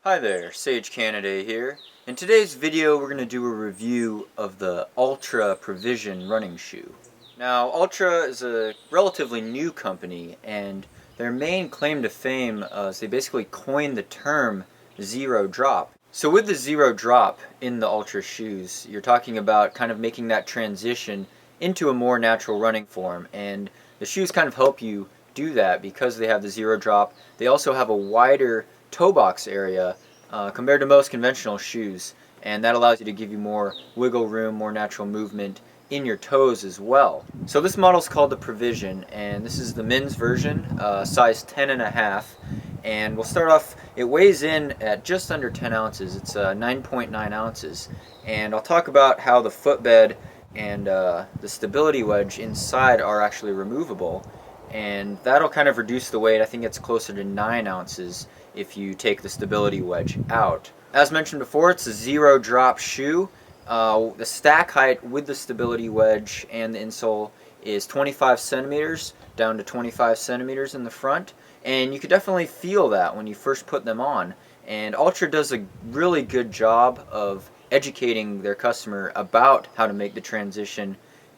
Hi there, Sage Canaday here. In today's video we're going to do a review of the Altra Provision running shoe. Now Altra is a relatively new company, and their main claim to fame is they basically coined the term zero drop. So with the zero drop in the Altra shoes, you're talking about kind of making that transition into a more natural running form, and the shoes kind of help you do that because they have the zero drop. They also have a wider toe box area compared to most conventional shoes, and that allows you to give you more wiggle room, more natural movement in your toes as well. So this model is called the Provision, and this is the men's version, size 10.5, and we'll start off, it weighs in at just under 10 ounces, it's 9.9 ounces, and I'll talk about how the footbed and the stability wedge inside are actually removable, and that'll kind of reduce the weight. I think it's closer to 9 ounces if you take the stability wedge out. As mentioned before, it's a zero drop shoe. The stack height with the stability wedge and the insole is 25 centimeters down to 25 centimeters in the front, and you could definitely feel that when you first put them on. And Altra does a really good job of educating their customer about how to make the transition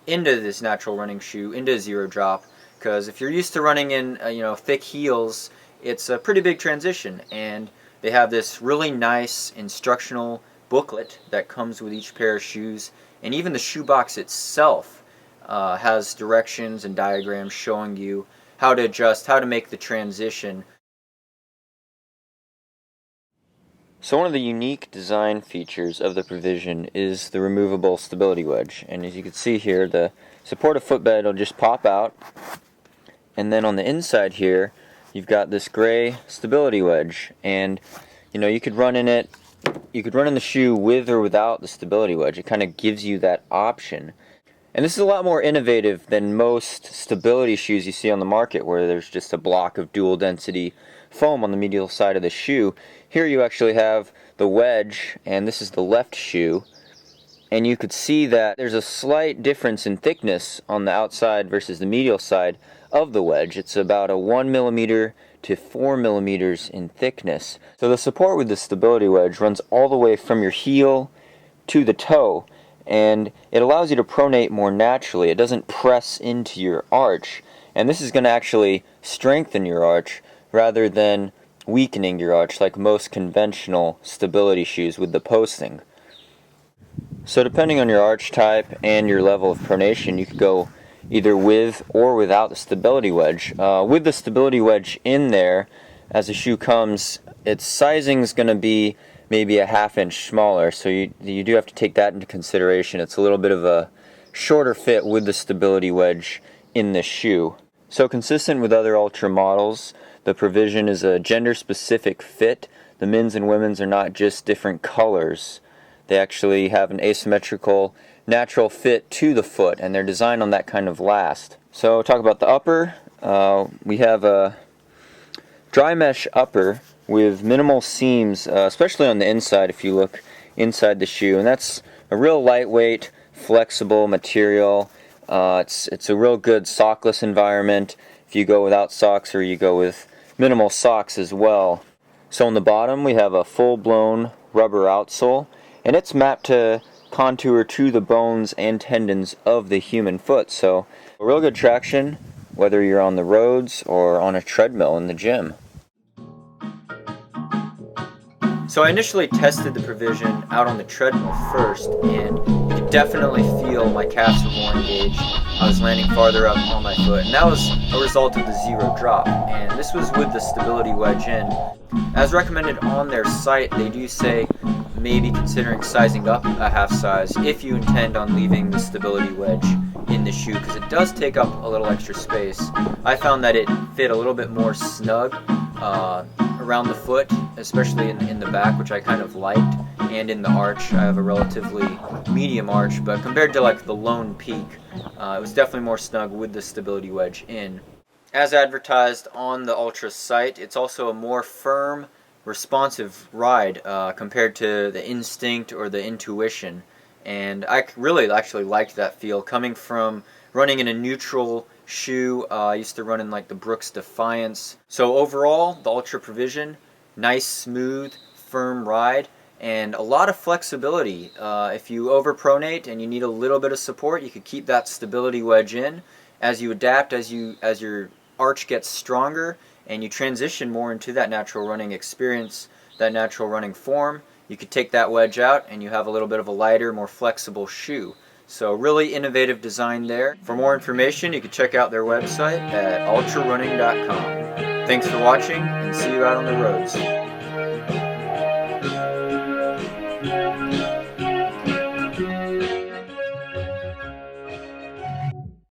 into this natural running shoe, into zero drop, because if you're used to running in thick heels, it's a pretty big transition. And they have this really nice instructional booklet that comes with each pair of shoes, and even the shoe box itself has directions and diagrams showing you how to adjust, how to make the transition. So one of the unique design features of the Provision is the removable stability wedge, and as you can see here, the supportive footbed will just pop out, and then on the inside here you've got this gray stability wedge, and you could run in it, you could run in the shoe with or without the stability wedge. It kind of gives you that option. And this is a lot more innovative than most stability shoes you see on the market, where there's just a block of dual density foam on the medial side of the shoe. Here you actually have the wedge, and this is the left shoe, and you could see that there's a slight difference in thickness on the outside versus the medial side of the wedge. It's about a 1 millimeter to 4 millimeters in thickness. So the support with the stability wedge runs all the way from your heel to the toe, and it allows you to pronate more naturally. It doesn't press into your arch, and this is going to actually strengthen your arch rather than weakening your arch like most conventional stability shoes with the posting. So depending on your arch type and your level of pronation, you could go either with or without the stability wedge. With the stability wedge in there, as the shoe comes, its sizing is going to be maybe a ½ inch smaller, so you do have to take that into consideration. It's a little bit of a shorter fit with the stability wedge in the shoe. So consistent with other Altra models, the Provision is a gender-specific fit. The men's and women's are not just different colors. They actually have an asymmetrical, natural fit to the foot, and they're designed on that kind of last. So talk about the upper. We have a dry mesh upper with minimal seams, especially on the inside if you look inside the shoe, and that's a real lightweight, flexible material. It's a real good sockless environment if you go without socks or you go with minimal socks as well. So on the bottom we have a full-blown rubber outsole, and it's mapped to contour to the bones and tendons of the human foot, so a real good traction whether you're on the roads or on a treadmill in the gym. So I initially tested the Provision out on the treadmill first, and you could definitely feel my calves were more engaged. I was landing farther up on my foot, and that was a result of the zero drop, and this was with the stability wedge in. As recommended on their site, they do say maybe considering sizing up a half size if you intend on leaving the stability wedge in the shoe, because it does take up a little extra space. I found that it fit a little bit more snug around the foot, especially in the back, which I kind of liked, and in the arch. I have a relatively medium arch, but compared to like the lone peak, it was definitely more snug with the stability wedge in. As advertised on the Altra site, it's also a more firm, responsive ride compared to the Instinct or the Intuition, and I really actually liked that feel coming from running in a neutral shoe. I used to run in like the Brooks Defiance. So overall, the Altra Provision, nice, smooth, firm ride, and a lot of flexibility. If you overpronate and you need a little bit of support, you could keep that stability wedge in. As you adapt, as your arch gets stronger and you transition more into that natural running experience, that natural running form, you could take that wedge out and you have a little bit of a lighter, more flexible shoe. So really innovative design there. For more information, you can check out their website at ultrarunning.com. Thanks for watching, and see you out on the roads.